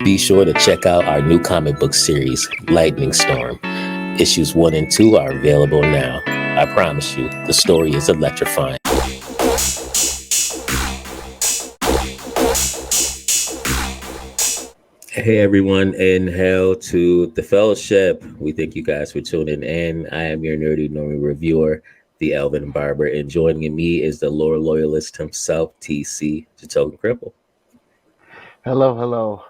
Be sure to check out our new comic book series, Lightning Storm. Issues 1 and 2 are available now. I promise you, the story is electrifying. Hey everyone, and hail to the fellowship. We thank you guys for tuning in. I am your nerdy normie reviewer, the Elvin Barber, and joining me is the lore loyalist himself, TC, the Token Cripple. Hello, hello.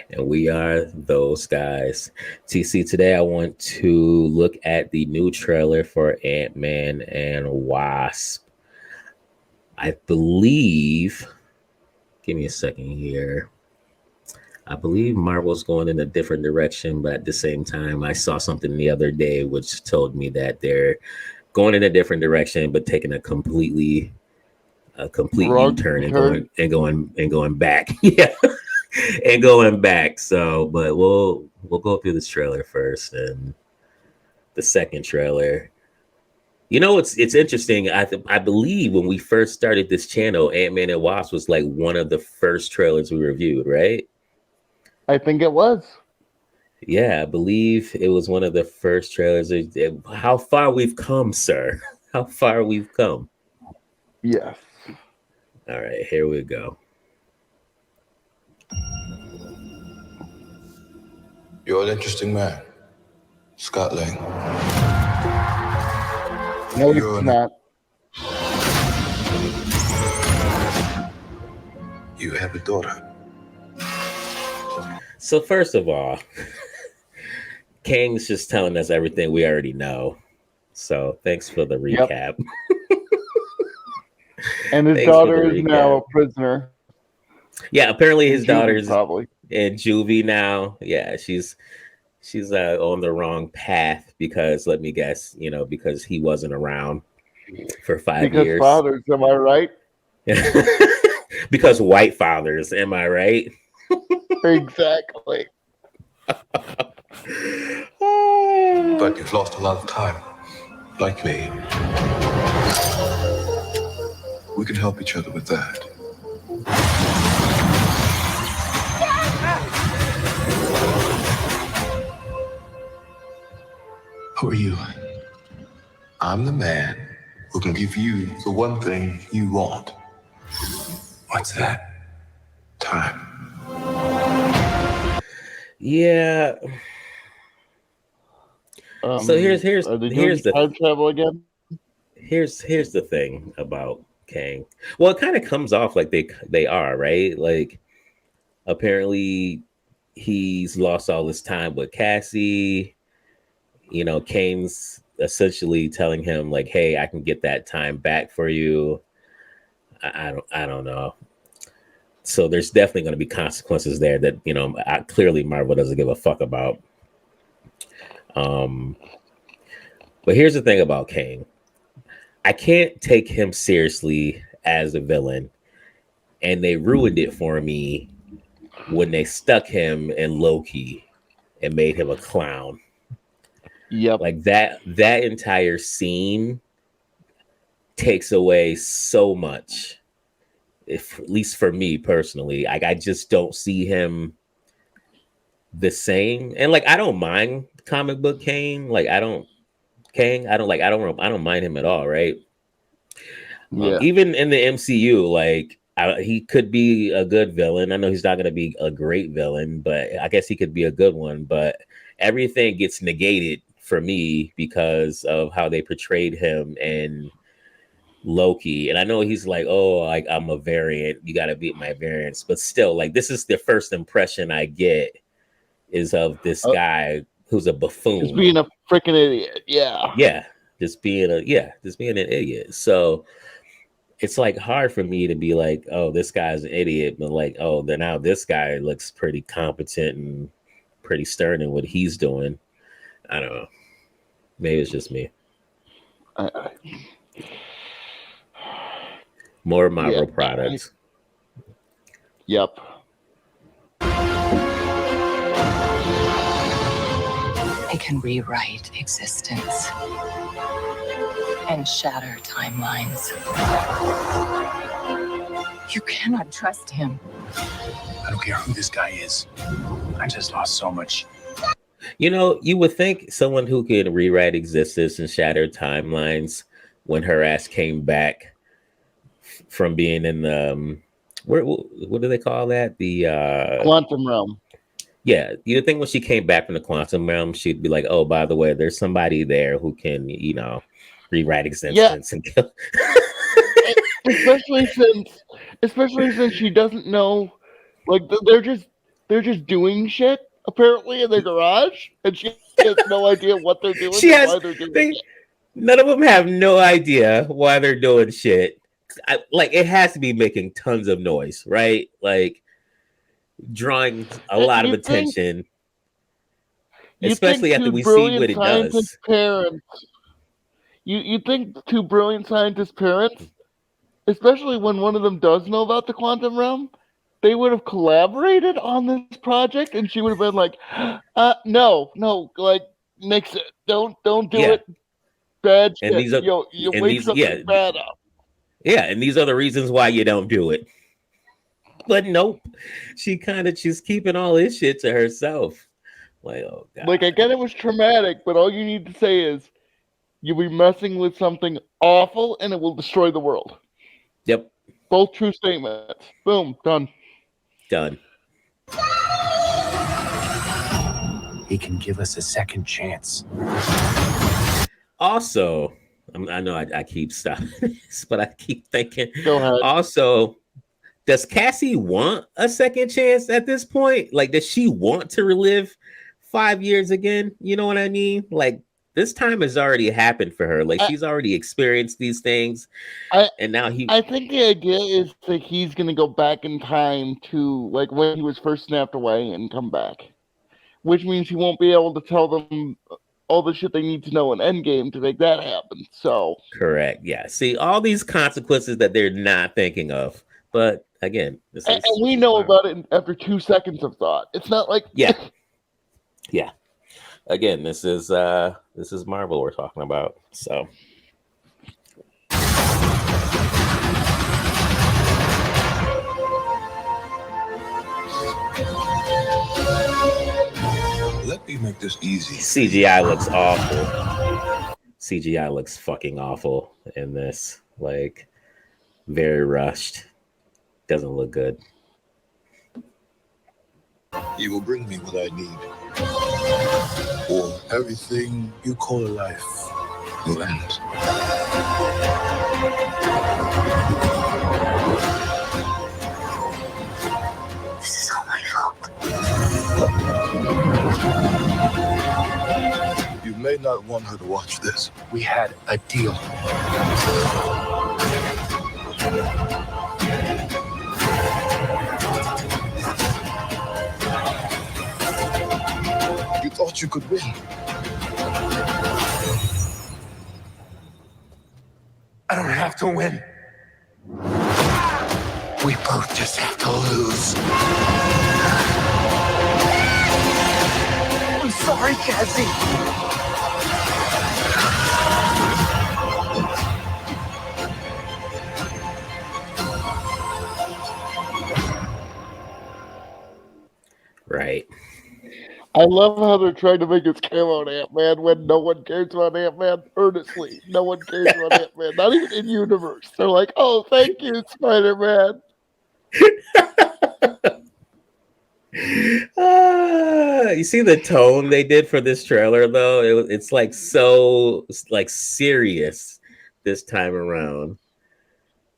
And we are those guys. TC, today I want to look at the new trailer for Ant-Man and Wasp. I believe, give me a second here. I believe Marvel's going in a different direction, but at the same time, I saw something the other day which told me that they're going in a different direction, but taking a complete U-turn and going back. Yeah. And going back. So, but we'll go through this trailer first and the second trailer. You know, it's interesting. I believe when we first started this channel, Ant-Man and Wasp was like one of the first trailers we reviewed, right? I think it was. Yeah, I believe it was one of the first trailers. How far we've come, sir. How far we've come. Yes. All right, here we go. You're an interesting man, Scott Lang. No, it's not. You have a daughter. So first of all, Kang's just telling us everything we already know. So thanks for the recap. Yep. And his daughter is now a prisoner. Yeah, apparently his daughter's probably in juvie now. Yeah, she's on the wrong path because, let me guess, because he wasn't around for 5 years. Because fathers, am I right? Because white fathers, am I right? Exactly. But you've lost a lot of time, like me. We can help each other with that. Who are you? I'm the man who can give you the one thing you want. What's that? Time. Yeah. So here's the time travel again. Here's the thing about Kang. Well, it kind of comes off like they are, right? Like apparently he's lost all his time with Cassie. Kane's essentially telling him like, "Hey, I can get that time back for you." I don't know. So there's definitely going to be consequences there that clearly Marvel doesn't give a fuck about. But here's the thing about Kang. I can't take him seriously as a villain, and they ruined it for me when they stuck him in Loki and made him a clown. Yep. Like that entire scene takes away so much. At least for me personally, like I just don't see him the same. And like I don't mind comic book Kang. Like I don't mind him at all, right? Yeah. Even in the MCU, like he could be a good villain. I know he's not going to be a great villain, but I guess he could be a good one. But everything gets negated for me because of how they portrayed him in Loki. And I know he's like, oh, like I'm a variant. You got to beat my variants. But still, like this is the first impression I get is of this guy who's a buffoon. Just being a freaking idiot. Yeah. Yeah. Just being an idiot. So it's like hard for me to be like, oh, this guy's an idiot, but like, oh, then now this guy looks pretty competent and pretty stern in what he's doing. I don't know. Maybe it's just me. More Marvel products. Yep. It can rewrite existence and shatter timelines. You cannot trust him. I don't care who this guy is. I just lost so much. You know, you would think someone who could rewrite existence and shatter timelines when her ass came back from being in the what do they call that? The quantum realm. Yeah, you'd think when she came back from the quantum realm, she'd be like, "Oh, by the way, there's somebody there who can, rewrite existence and kill." especially since she doesn't know, like they're just doing shit apparently in their garage, and she has no idea what they're doing why they're doing it. None of them have no idea why they're doing shit. Like it has to be making tons of noise, right? Like drawing a lot of attention, especially after we see what it does. You think two brilliant scientists' parents, especially when one of them does know about the quantum realm, they would have collaborated on this project, and she would have been like, no, like, nix it. Don't do it. Bad shit. And these are, you wake something bad up. Yeah, and these are the reasons why you don't do it. But nope. She's keeping all this shit to herself. Like, oh God. Like, I get it was traumatic, but all you need to say is you'll be messing with something awful and it will destroy the world. Yep. Both true statements. Boom. Done. He can give us a second chance. Also, I know I keep stopping this, but I keep thinking. Go ahead. Also, does Cassie want a second chance at this point? Like, does she want to relive 5 years again? You know what I mean? Like, this time has already happened for her. Like, she's already experienced these things. And now I think the idea is that he's going to go back in time to, like, when he was first snapped away and come back. Which means he won't be able to tell them all the shit they need to know in Endgame to make that happen. So correct. Yeah. See, all these consequences that they're not thinking of. But again, and we know about it after 2 seconds of thought. It's not like yeah. Again, this is Marvel we're talking about. So let me make this easy. CGI looks awful. CGI looks fucking awful in this. Like, very rushed. Doesn't look good. You will bring me what I need, or everything you call a life will end. This is all my fault. You may not want her to watch this. We had a deal. You thought you could win. I don't have to win. We both just have to lose. I'm sorry, Cassie. Right. I love how they're trying to make us care about Ant-Man when no one cares about Ant-Man. Earnestly, no one cares about Ant-Man. Not even in universe. They're like, "Oh, thank you, Spider-Man." You see the tone they did for this trailer, though. It's like so like serious this time around,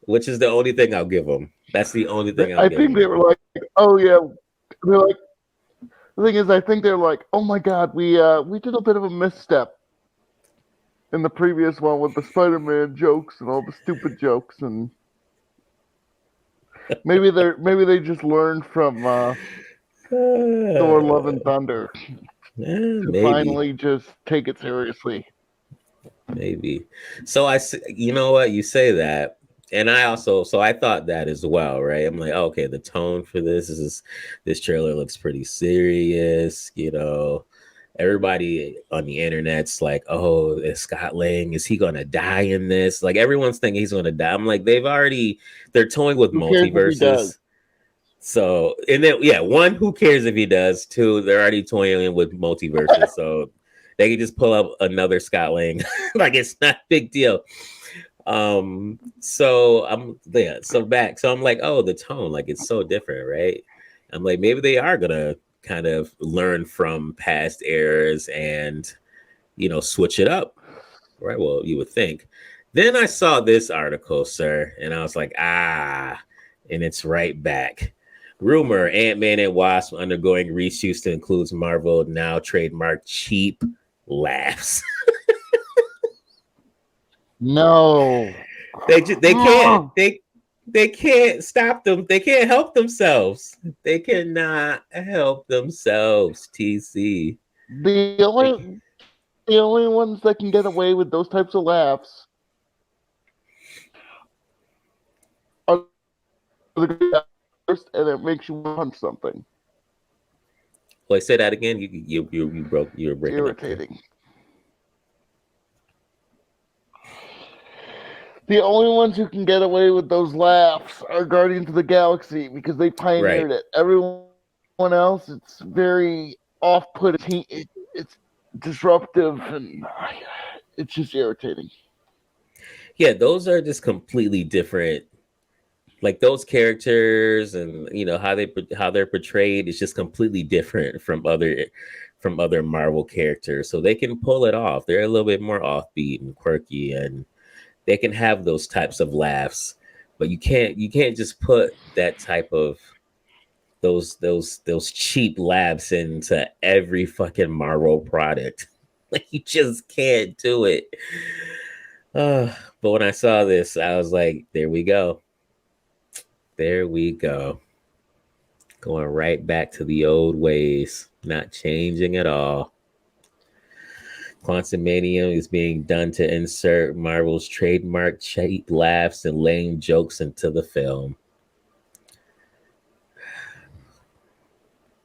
which is the only thing I'll give them. That's the only thing I think they were like, "Oh yeah." They're like. The thing is, I think they're like, "Oh my God, we did a bit of a misstep in the previous one with the Spider-Man jokes and all the stupid jokes, and maybe they just learned from Thor: Love and Thunder to finally just take it seriously." Maybe. So you know what, you say that, and I thought that as well, right? I'm like, okay, the tone for this trailer looks pretty serious, everybody on the internet's like, oh, is Scott Lang, is he gonna die in this? Like everyone's thinking he's gonna die. I'm like, they're toying with Who cares if he multiverses. does? So, and then yeah, one, who cares if he does? Two, they're already toying with multiverses, so they can just pull up another Scott Lang. Like it's not a big deal. So I'm like, oh, the tone, like it's so different, right? I'm like, maybe they are gonna kind of learn from past errors and switch it up, right? Well, you would think. Then I saw this article, sir, and I was like, and it's right back. Rumor: Ant-Man and Wasp undergoing reshoots to include Marvel now trademark cheap laughs. No. They can't stop them. They can't help themselves. They cannot help themselves. TC. The only ones that can get away with those types of laughs are the first, and it makes you punch something. Wait, say that again. You broke. You were breaking Irritating. up. The only ones who can get away with those laughs are Guardians of the Galaxy because they pioneered it. Everyone else, it's very off-putting. It's disruptive, and it's just irritating. Yeah, those are just completely different. Like those characters, and how they're portrayed is just completely different from other Marvel characters. So they can pull it off. They're a little bit more offbeat and quirky, and they can have those types of laughs. But you can't just put that type of those cheap laughs into every fucking Marvel product. Like you just can't do it. But when I saw this, I was like, there we go. There we go. Going right back to the old ways, not changing at all. Quantumania is being done to insert Marvel's trademark cheap laughs and lame jokes into the film.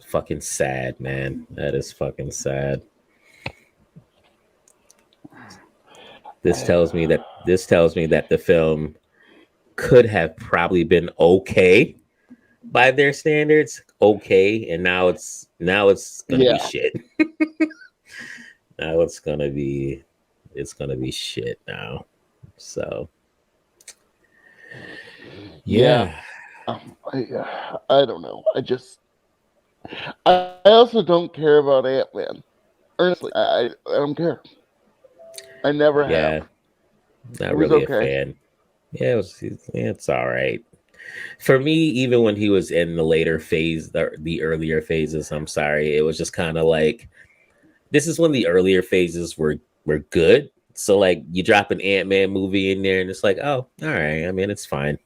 Fucking sad, man. That is fucking sad. This tells me that the film could have probably been okay by their standards, okay, and now it's gonna be shit. Now it's gonna be shit now. So yeah. I don't know. I also don't care about Ant-Man. Honestly, I don't care. I never have. Not really a fan. Yeah, it's all right. For me, even when he was in the later phase, the earlier phases, I'm sorry, it was just kind of like, this is when the earlier phases were good. So like you drop an Ant-Man movie in there and it's like, oh, all right. I mean, it's fine.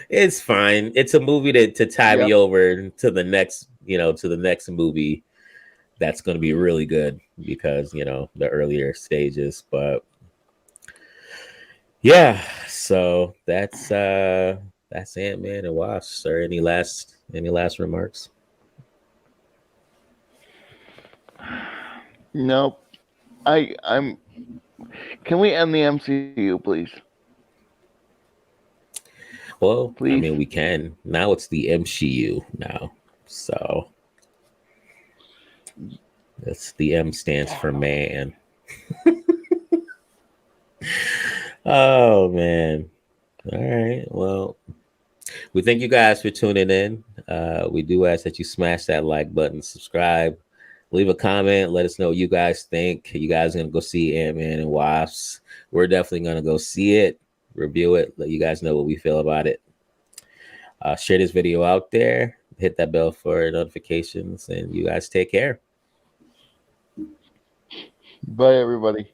It's fine. It's a movie to tie me over to the next, to the next movie that's going to be really good because, the earlier stages. But yeah, so that's Ant-Man and Wasp. Sir, any last remarks? Nope. I'm. Can we end the MCU, please? Well, please. I mean, we can. Now it's the MCU now. So that's the M stands for man. Oh man. All right. Well, we thank you guys for tuning in. We do ask that you smash that like button, subscribe, leave a comment, let us know what you guys think. You guys are gonna go see Ant-Man and Wasps. We're definitely gonna go see it, review it, let you guys know what we feel about it. Share this video out there, hit that bell for notifications, and you guys take care. Bye, everybody.